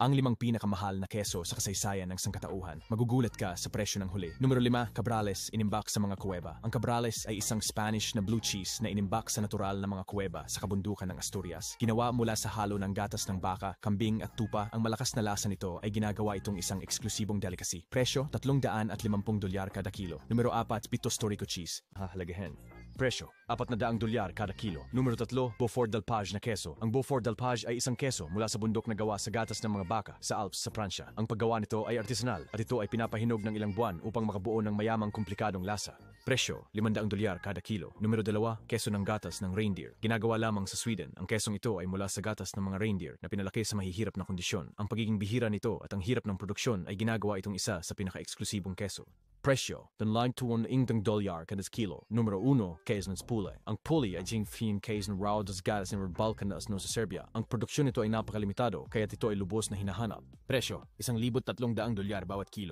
Ang 5 pinakamahal na keso sa kasaysayan ng sangkatauhan. Magugulat ka sa presyo ng huli. Numero 5, Cabrales, inimbak sa mga kuweba. Ang Cabrales ay isang Spanish na blue cheese na inimbak sa natural na mga kuweba sa kabundukan ng Asturias. Ginawa mula sa halo ng gatas ng baka, kambing at tupa, ang malakas na lasa nito ay ginagawa itong isang eksklusibong delicacy. Presyo, $350 kada kilo. Numero 4, Pitos Torico cheese. Halagahin. Presyo, $400 kada kilo. Numero 3, Beaufort del Page na keso. Ang Beaufort del Page ay isang keso mula sa bundok na gawa sa gatas ng mga baka sa Alps sa Pransya. Ang paggawa nito ay artisanal at ito ay pinapahinog ng ilang buwan upang makabuo ng mayamang komplikadong lasa. Presyo, $500 kada kilo. Numero 2, keso ng gatas ng reindeer. Ginagawa lamang sa Sweden. Ang kesong ito ay mula sa gatas ng mga reindeer na pinalaki sa mahihirap na kondisyon. Ang pagiging bihira nito at ang hirap ng produksyon ay ginagawa itong isa sa pinaka-eksklusibong keso. Presyo, $200 kada kilo. Numero 1, keso ng Pule. Ang Pule ay fin keso ng raw das gatas ng Balkan na sa Serbia. Ang produksyon nito ay napakalimitado kaya ito ay lubos na hinahanap. Presyo, $1,300 bawat kilo.